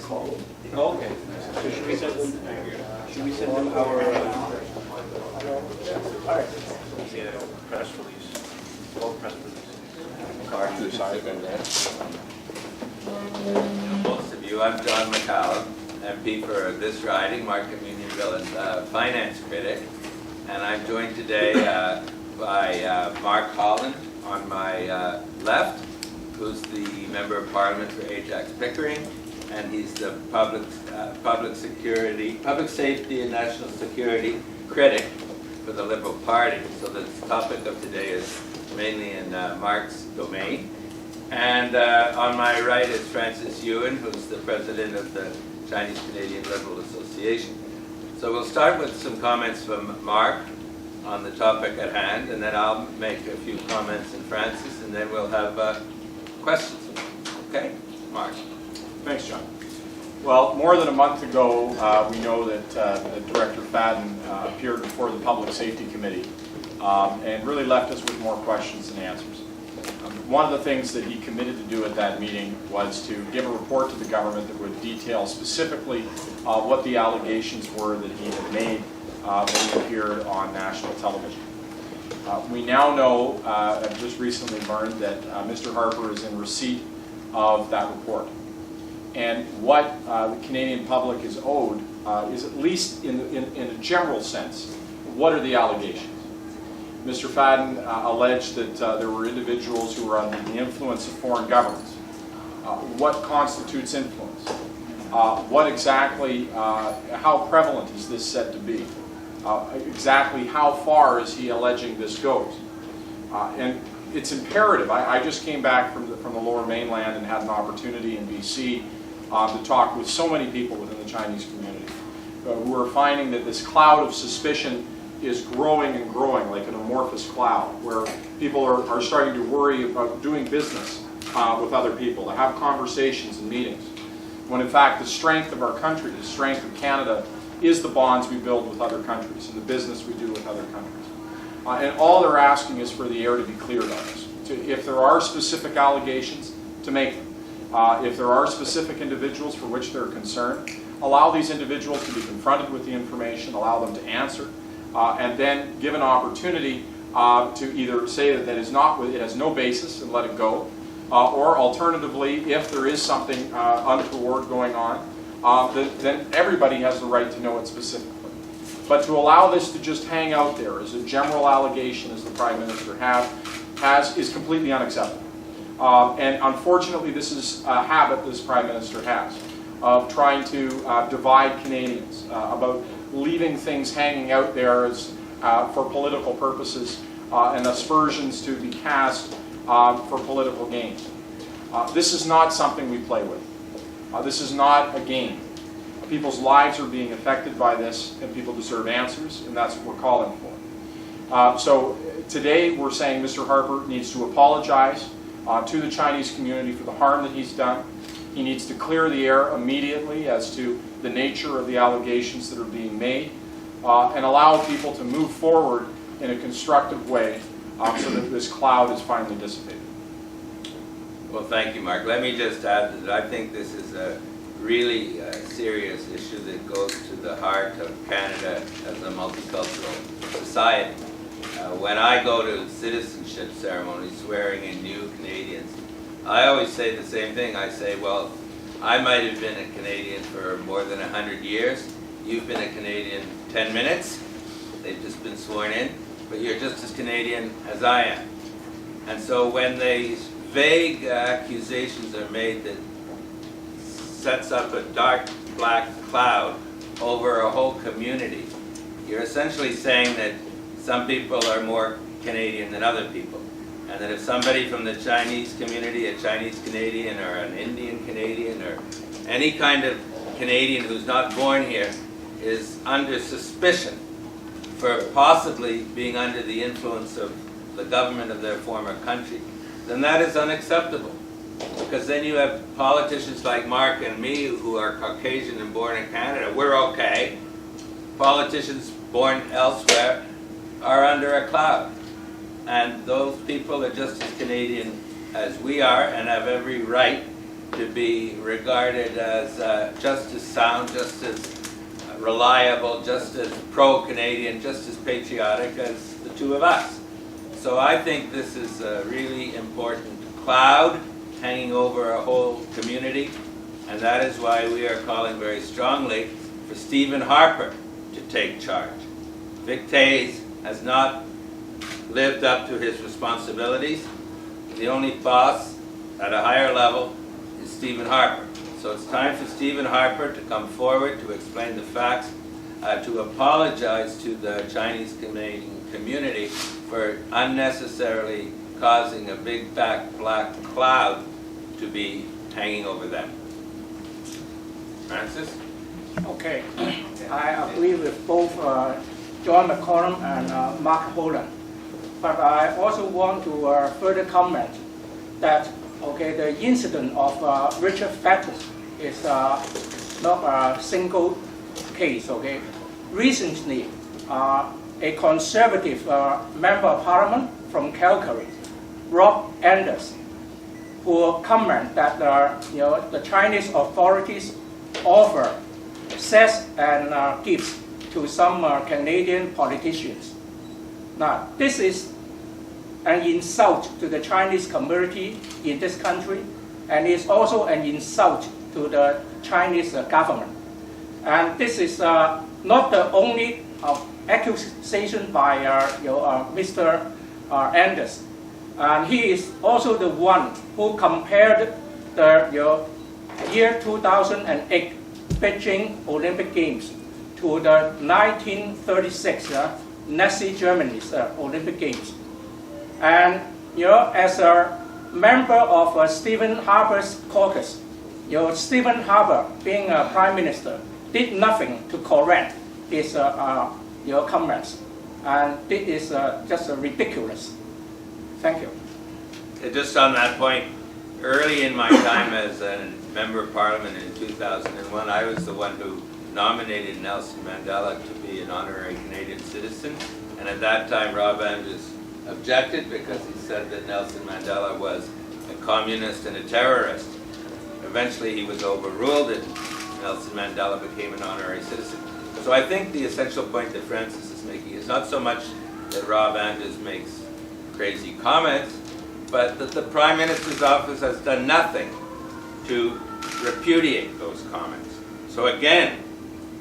call them. Oh, okay. So should we send them our press release? Both press releases. Card to the side and there. Most of you, I'm John McCallum, MP for this riding, Markham Union Village finance critic, and I'm joined today by Mark Holland on my left, who's the Member of Parliament for Ajax Pickering, and he's the public safety and national security critic for the Liberal Party. So the topic of today is mainly in Mark's domain. And on my right is Francis Ewan, who's the president of the Chinese Canadian Liberal Association. So we'll start with some comments from Mark on the topic at hand, and then I'll make a few comments in Francis, and then we'll have questions. Okay? Mark. Thanks, John. Well, more than a month ago, we know that Director Fadden appeared before the Public Safety Committee and really left us with more questions than answers. One of the things that he committed to do at that meeting was to give a report to the government that would detail specifically what the allegations were that he had made when he appeared on national television. We now know, I've just recently learned, that Mr. Harper is in receipt of that report. And what the Canadian public is owed is, at least in a general sense, what are the allegations? Mr. Fadden alleged that there were individuals who were under the influence of foreign governments. What constitutes influence? What exactly, how prevalent is this said to be? Exactly how far is he alleging this goes? And it's imperative. I just came back from the Lower Mainland and had an opportunity in BC to talk with so many people within the Chinese community who are finding that this cloud of suspicion is growing and growing like an amorphous cloud, where people are starting to worry about doing business with other people, to have conversations and meetings, when in fact the strength of our country, the strength of Canada, is the bonds we build with other countries and the business we do with other countries. And all they're asking is for the air to be cleared on this. If there are specific allegations, to make them. If there are specific individuals for which they're concerned, allow these individuals to be confronted with the information, allow them to answer, and then give an opportunity to either say that it has no basis and let it go, or alternatively, if there is something untoward going on, then everybody has the right to know it specifically. But to allow this to just hang out there as a general allegation, as the Prime Minister has, is completely unacceptable. And unfortunately, this is a habit this Prime Minister has of trying to divide Canadians, about leaving things hanging out there as, for political purposes and aspersions to be cast for political gain. This is not something we play with. This is not a game. People's lives are being affected by this, and people deserve answers, and that's what we're calling for. So today we're saying Mr. Harper needs to apologize to the Chinese community for the harm that he's done. He needs to clear the air immediately as to the nature of the allegations that are being made, and allow people to move forward in a constructive way so that this cloud is finally dissipated. Well, thank you, Mark. Let me just add that I think this is a really serious issue that goes to the heart of Canada as a multicultural society. When I go to citizenship ceremonies swearing in new Canadians, I always say the same thing. I say, well, I might have been a Canadian for more than 100 years. You've been a Canadian 10 minutes. They've just been sworn in. But you're just as Canadian as I am. And so when these vague accusations are made that sets up a dark black cloud over a whole community, you're essentially saying that some people are more Canadian than other people. And that if somebody from the Chinese community, a Chinese Canadian or an Indian Canadian or any kind of Canadian who's not born here is under suspicion for possibly being under the influence of the government of their former country, then that is unacceptable. Because then you have politicians like Mark and me who are Caucasian and born in Canada. We're okay. Politicians born elsewhere are under a cloud. And those people are just as Canadian as we are and have every right to be regarded as just as sound, just as reliable, just as pro-Canadian, just as patriotic as the two of us. So I think this is a really important cloud hanging over a whole community, and that is why we are calling very strongly for Stephen Harper to take charge. Vic Toews has not lived up to his responsibilities. The only boss at a higher level is Stephen Harper. So it's time for Stephen Harper to come forward to explain the facts, to apologize to the Chinese Canadian community for unnecessarily causing a big fat black cloud to be hanging over them. Francis? Okay, I agree with both John McCollum and Mark Holland, but I also want to further comment that the incident of Richard Fadden is not a single case. Recently, a conservative member of Parliament from Calgary, Rob Anders, who comment that the Chinese authorities offer sex and gifts to some Canadian politicians. Now, this is an insult to the Chinese community in this country, and it's also an insult to the Chinese government. And this is not the only accusation by Mr. Anders. And he is also the one who compared the year 2008 Beijing Olympic Games to the 1936 Nazi Germany's Olympic Games. And as a member of Stephen Harper's caucus, Stephen Harper, being a prime minister, did nothing to correct his comments, and this is just ridiculous. Thank you. Just on that point, early in my time as a member of Parliament in 2001, I was the one who nominated Nelson Mandela to be an honorary Canadian citizen, and at that time Rob Anders objected because he said that Nelson Mandela was a communist and a terrorist. Eventually he was overruled and Nelson Mandela became an honorary citizen. So I think the essential point that Francis is making is not so much that Rob Anders makes crazy comments, but that the Prime Minister's office has done nothing to repudiate those comments. So again,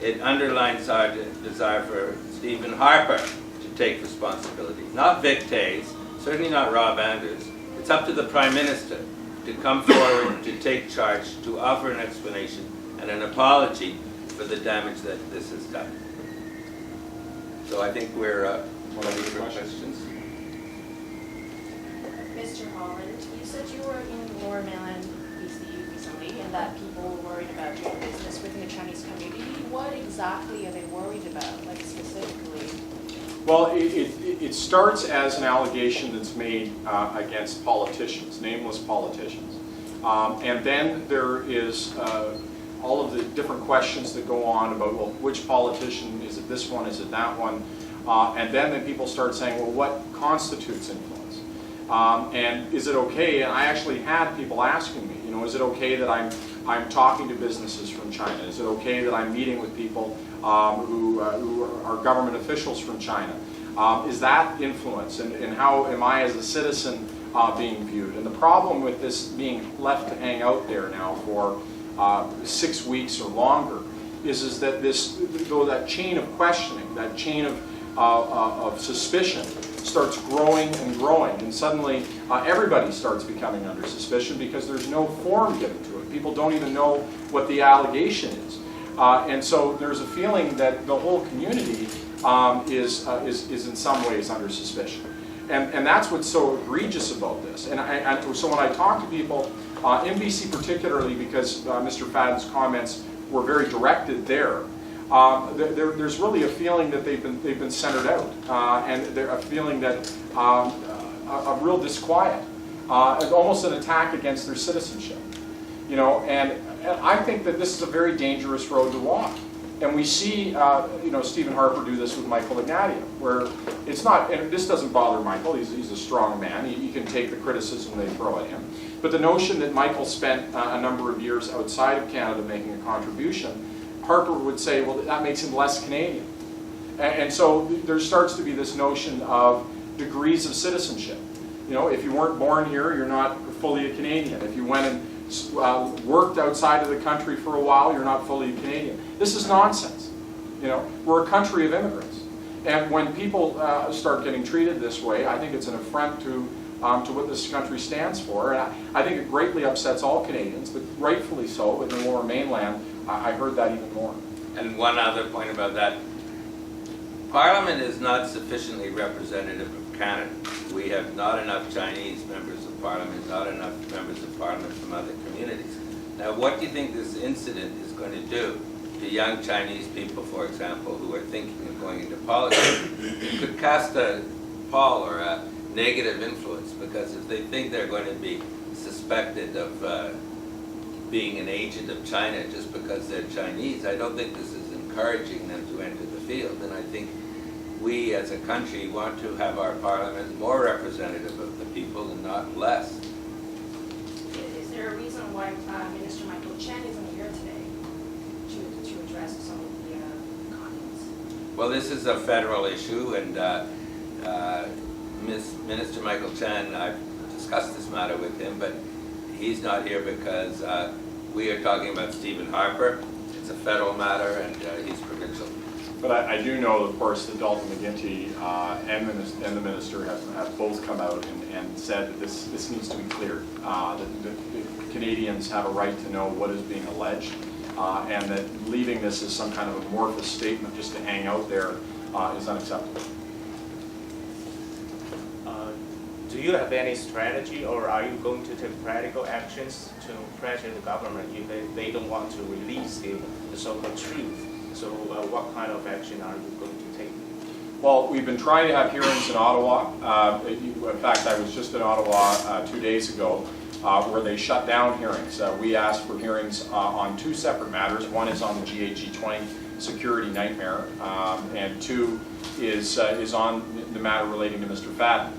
it underlines our desire for Stephen Harper to take responsibility. Not Vic Toews, certainly not Rob Anders. It's up to the Prime Minister to come forward, to take charge, to offer an explanation and an apology for the damage that this has done. So I think we're ready for questions. Mr. Holland, you said you were in Lower Mainland, BC recently, and that people were worried about doing business within the Chinese community. What exactly are they worried about, like specifically? Well, it starts as an allegation that's made against politicians, nameless politicians. And then there is all of the different questions that go on about, well, which politician, is it this one, is it that one? And then people start saying, well, what constitutes influence? And is it okay? And I actually had people asking me, is it okay that I'm talking to businesses from China? Is it okay that I'm meeting with people who are government officials from China? Is that influence? And how am I as a citizen being viewed? And the problem with this being left to hang out there now for 6 weeks or longer is that that chain of questioning, that chain of suspicion starts growing and growing, and suddenly everybody starts becoming under suspicion because there's no form given to it. People don't even know what the allegation is. And so there's a feeling that the whole community is in some ways under suspicion. And that's what's so egregious about this. And so when I talk to people, in BC particularly, because Mr. Fadden's comments were very directed there, there's really a feeling that they've been centered out, and they're a feeling that a real disquiet, almost an attack against their citizenship. And I think that this is a very dangerous road to walk. And we see, Stephen Harper do this with Michael Ignatieff, where it's not, and this doesn't bother Michael, he's a strong man, he can take the criticism they throw at him. But the notion that Michael spent a number of years outside of Canada making a contribution, Harper would say, well, that makes him less Canadian. And so there starts to be this notion of degrees of citizenship. You know, if you weren't born here, you're not fully a Canadian. If you went and worked outside of the country for a while, you're not fully a Canadian. This is nonsense. You know, we're a country of immigrants. And when people start getting treated this way, I think it's an affront to what this country stands for. And I think it greatly upsets all Canadians, but rightfully so. In the Lower Mainland, I heard that even more. And one other point about that. Parliament is not sufficiently representative of Canada. We have not enough Chinese members of Parliament, not enough members of Parliament from other communities. Now, what do you think this incident is going to do to young Chinese people, for example, who are thinking of going into politics? It could cast a pall or a negative influence, because if they think they're going to be suspected of being an agent of China just because they're Chinese, I don't think this is encouraging them to enter the field. And I think we as a country want to have our parliament more representative of the people and not less. Is there a reason why Minister Michael Chen isn't here today to address some of the comments? Well, this is a federal issue, and Minister Michael Chen, I've discussed this matter with him, but he's not here because we are talking about Stephen Harper. It's a federal matter, and he's provincial. But I do know, of course, that Dalton McGuinty and the minister have both come out and said that this needs to be cleared, that the Canadians have a right to know what is being alleged, and that leaving this as some kind of amorphous statement just to hang out there is unacceptable. Do you have any strategy, or are you going to take practical actions to pressure the government if they don't want to release the so-called truth? So what kind of action are you going to take? Well, we've been trying to have hearings in Ottawa. In fact, I was just in Ottawa 2 days ago where they shut down hearings. We asked for hearings on two separate matters. One is on the GAG20 security nightmare, and two is on the matter relating to Mr. Fadden.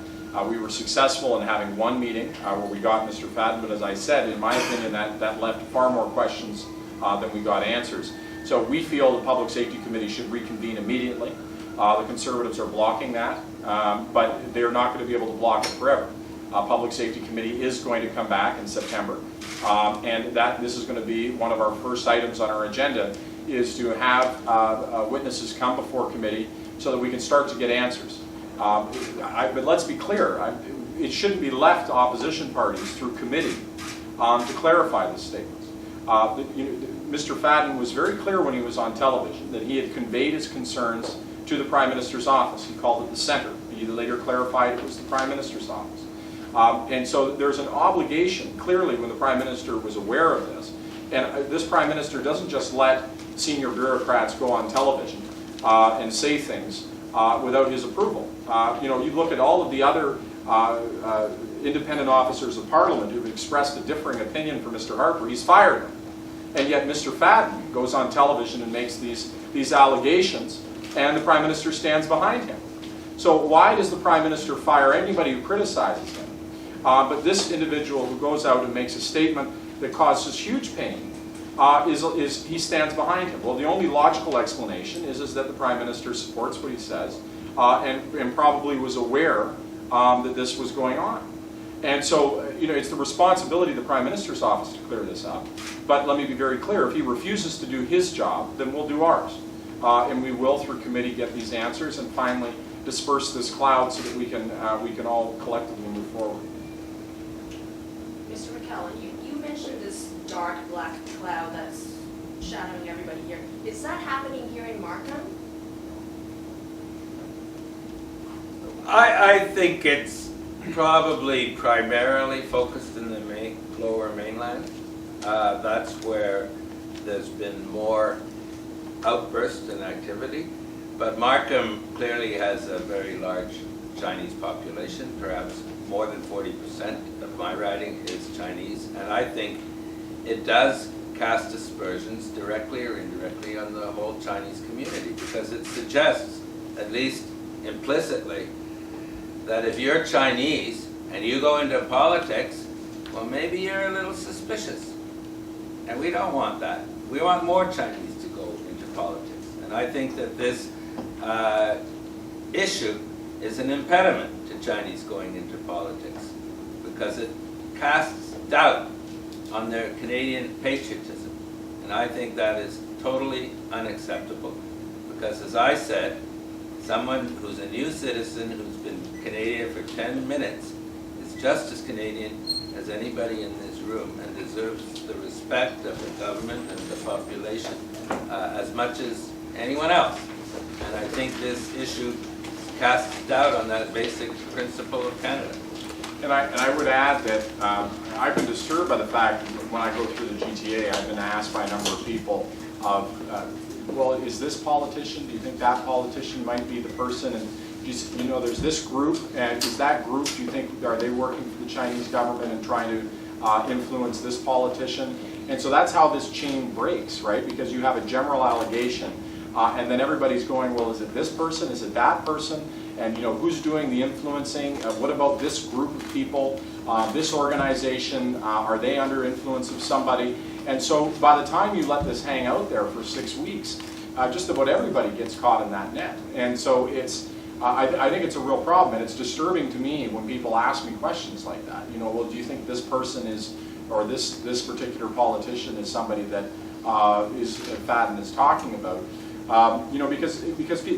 We were successful in having one meeting where we got Mr. Fadden, but as I said, in my opinion, that left far more questions than we got answers. So we feel the Public Safety Committee should reconvene immediately. The Conservatives are blocking that, but they're not going to be able to block it forever. Public Safety Committee is going to come back in September, and this is going to be one of our first items on our agenda, is to have witnesses come before committee so that we can start to get answers. But let's be clear, it shouldn't be left to opposition parties through committee to clarify this statement. Mr. Fadden was very clear when he was on television that he had conveyed his concerns to the Prime Minister's office. He called it the Centre. He later clarified it was the Prime Minister's office. And so there's an obligation, clearly, when the Prime Minister was aware of this. And this Prime Minister doesn't just let senior bureaucrats go on television and say things without his approval. You look at all of the other independent officers of Parliament who've expressed a differing opinion for Mr. Harper. He's fired them. And yet Mr. Fadden goes on television and makes these allegations, and the Prime Minister stands behind him. So why does the Prime Minister fire anybody who criticizes him? But this individual who goes out and makes a statement that causes huge pain, he stands behind him. Well, the only logical explanation is that the Prime Minister supports what he says and probably was aware that this was going on. And so, it's the responsibility of the Prime Minister's office to clear this up. But let me be very clear, if he refuses to do his job, then we'll do ours. And we will, through committee, get these answers and finally disperse this cloud so that we can all collectively move forward. Mr. McKellen, you mentioned this dark black cloud that's shadowing everybody here. Is that happening here in Markham? I think it's probably primarily focused in the Lower Mainland. That's where there's been more outbursts and activity. But Markham clearly has a very large Chinese population. Perhaps more than 40% of my riding is Chinese. And I think it does cast aspersions directly or indirectly on the whole Chinese community, because it suggests, at least implicitly, that if you're Chinese and you go into politics, well, maybe you're a little suspicious. And we don't want that. We want more Chinese to go into politics. And I think that this issue is an impediment to Chinese going into politics because it casts doubt on their Canadian patriotism. And I think that is totally unacceptable because, as I said, someone who's a new citizen who's been Canadian for 10 minutes is just as Canadian as anybody in this room and deserves the respect of the government and the population as much as anyone else. And I think this issue casts doubt on that basic principle of Canada. And I would add that I've been disturbed by the fact that when I go through the GTA, I've been asked by a number of people of, well, is this politician, do you think that politician might be the person? And you know, there's this group, and is that group, do you think, are they working for the Chinese government and trying to influence this politician? And so that's how this chain breaks, right? Because you have a general allegation, and then everybody's going, well, is it this person, is it that person? And you know, who's doing the influencing? What about this group of people, this organization? Are they under influence of somebody? And so by the time you let this hang out there for 6 weeks, just about everybody gets caught in that net. And so it's, I think it's a real problem, and it's disturbing to me when people ask me questions like that. You know, well, do you think this person is, or this particular politician is somebody that Fadden is talking about? You know, because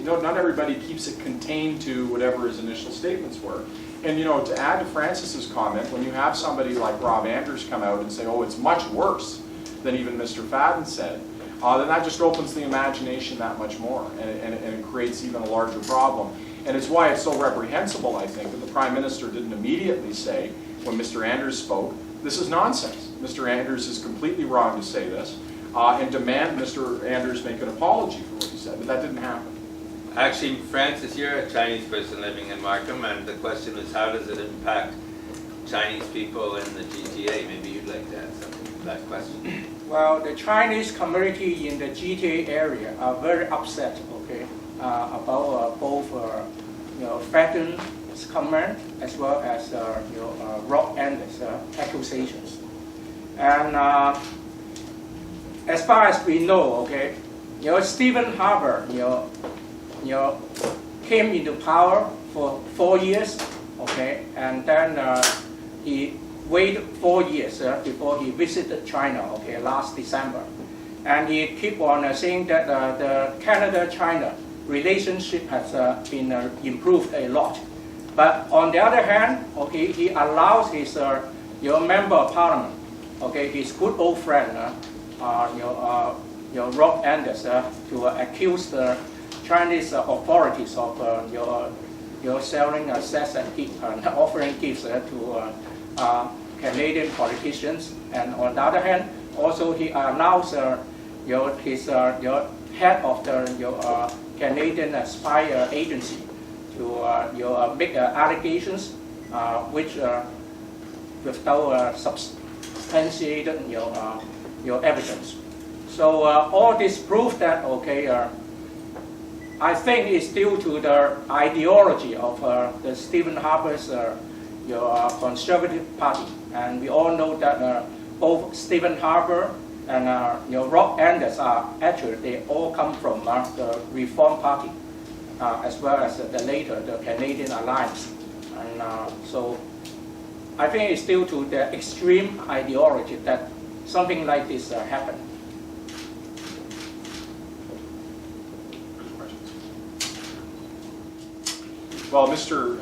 not everybody keeps it contained to whatever his initial statements were. And you know, to add to Francis's comment, when you have somebody like Rob Andrews come out and say, oh, it's much worse than even Mr. Fadden said, then that just opens the imagination that much more, and it creates even a larger problem. And it's why it's so reprehensible, I think, that the Prime Minister didn't immediately say, when Mr. Andrews spoke, this is nonsense. Mr. Andrews is completely wrong to say this, and demand Mr. Andrews make an apology for what he said, but that didn't happen. Actually, Francis, you're a Chinese person living in Markham, and the question is, how does it impact Chinese people in the GTA? Maybe you'd like to add something to that question. Well, the Chinese community in the GTA area are very upset, okay, about both, you know, Fadden's comment as well as, you know, Rob Andrews' accusations. And as far as we know, okay, you know, Stephen Harper, you know, came into power for 4 years, okay, and then he waited 4 years before he visited China, okay, last December. And he keep on saying that the Canada-China relationship has been improved a lot. But on the other hand, okay, he allows his your member of parliament, okay, his good old friend, your Rob Andrews, to accuse the Chinese authorities of your selling sex and gift, offering gifts to Canadian politicians. And on the other hand, also he announced his head of the Canadian spy agency to make allegations which without substantiated your evidence. So all this proves that, okay, I think it's due to the ideology of the Stephen Harper's Conservative Party, and we all know that both Stephen Harper and Rob Andrews are actually, they all come from the Reform Party, as well as the later the Canadian Alliance, and so I think it's due to the extreme ideology that something like this happened. Well, Mr.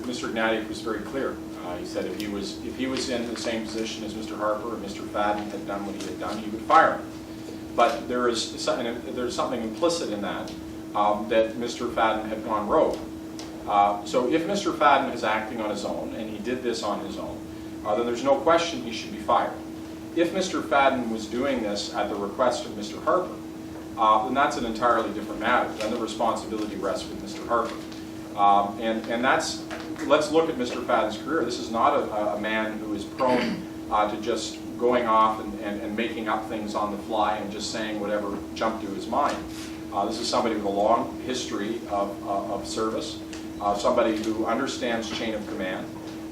Ignatieff was very clear. He said if he was in the same position as Mr. Harper or Mr. Fadden had done what he had done, he would fire him. But there's something implicit in that, that Mr. Fadden had gone rogue. So if Mr. Fadden is acting on his own, and he did this on his own, then there's no question he should be fired. If Mr. Fadden was doing this at the request of Mr. Harper, then that's an entirely different matter. Then the responsibility rests with Mr. Harper. And that's, let's look at Mr. Fadden's career. This is not a man who is prone to just going off and making up things on the fly and just saying whatever jumped to his mind. This is somebody with a long history of service, somebody who understands chain of command,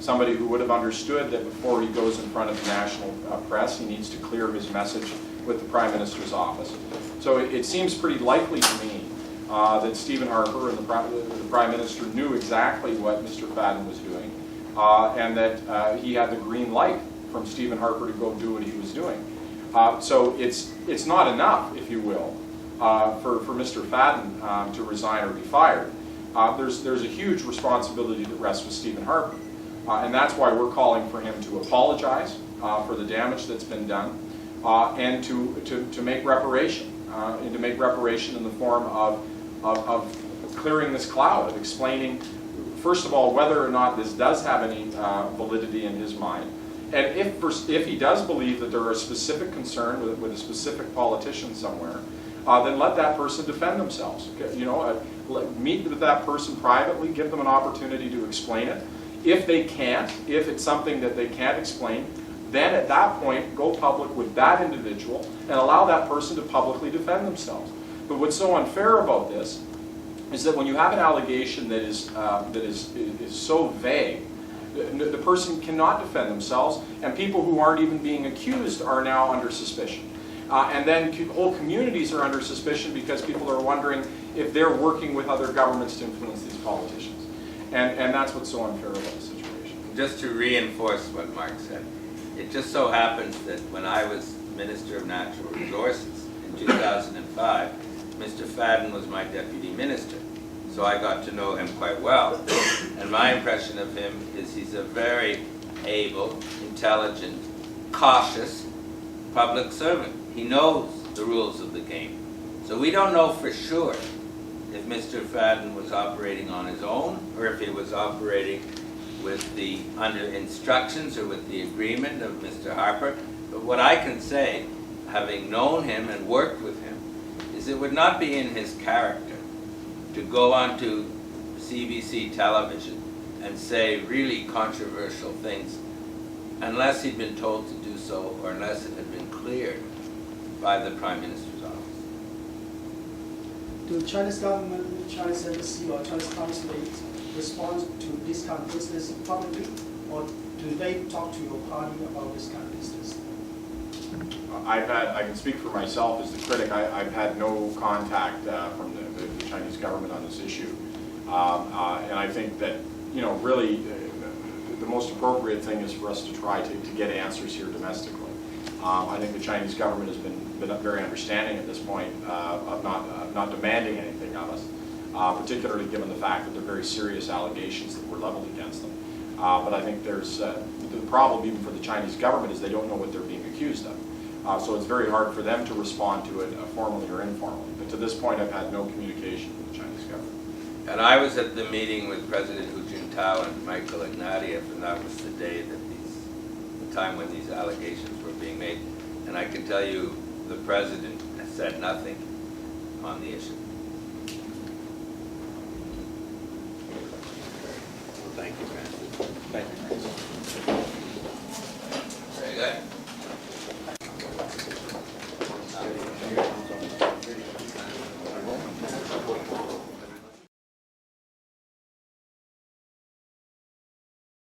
somebody who would have understood that before he goes in front of the national press, he needs to clear his message with the Prime Minister's office. So it seems pretty likely to me that Stephen Harper and the Prime Minister knew exactly what Mr. Fadden was doing, and that he had the green light from Stephen Harper to go do what he was doing. So it's not enough, if you will, for Mr. Fadden to resign or be fired. There's a huge responsibility that rests with Stephen Harper. And that's why we're calling for him to apologize for the damage that's been done and to make reparation, and to make reparation in the form of clearing this cloud, of explaining, first of all, whether or not this does have any validity in his mind. And if he does believe that there are a specific concern with a specific politician somewhere, then let that person defend themselves. You know, meet with that person privately, give them an opportunity to explain it. If they can't, if it's something that they can't explain, then at that point go public with that individual and allow that person to publicly defend themselves. But what's so unfair about this is that when you have an allegation that is so vague, the person cannot defend themselves, and people who aren't even being accused are now under suspicion. And then whole communities are under suspicion because people are wondering if they're working with other governments to influence these politicians. And that's what's so unfair about the situation. Just to reinforce what Mark said, it just so happens that when I was Minister of Natural Resources in 2005, Mr. Fadden was my deputy minister. So I got to know him quite well. And my impression of him is he's a very able, intelligent, cautious public servant. He knows the rules of the game. So we don't know for sure if Mr. Fadden was operating on his own or if he was operating with the under instructions or with the agreement of Mr. Harper. But what I can say, having known him and worked with him, is it would not be in his character to go onto CBC television and say really controversial things unless he'd been told to do so or unless it had been cleared by the Prime Minister's office. Do Chinese government, Chinese embassy, or Chinese consulate respond to this kind of business publicly, or do they talk to your party about this kind of business? I can speak for myself as the critic. I've had no contact from the Chinese government on this issue, and I think that, you know, really the most appropriate thing is for us to try to get answers here domestically. I think the Chinese government has been very understanding at this point of not demanding anything of us, particularly given the fact that they're very serious allegations that were leveled against them. But I think there's the problem even for the Chinese government is they don't know what they're being accused of. So it's very hard for them to respond to it formally or informally. But to this point, I've had no communication with the Chinese government. And I was at the meeting with President Hu Jintao and Michael Ignatieff, and that was the day that the time when these allegations were being made. And I can tell you, the President has said nothing on the issue.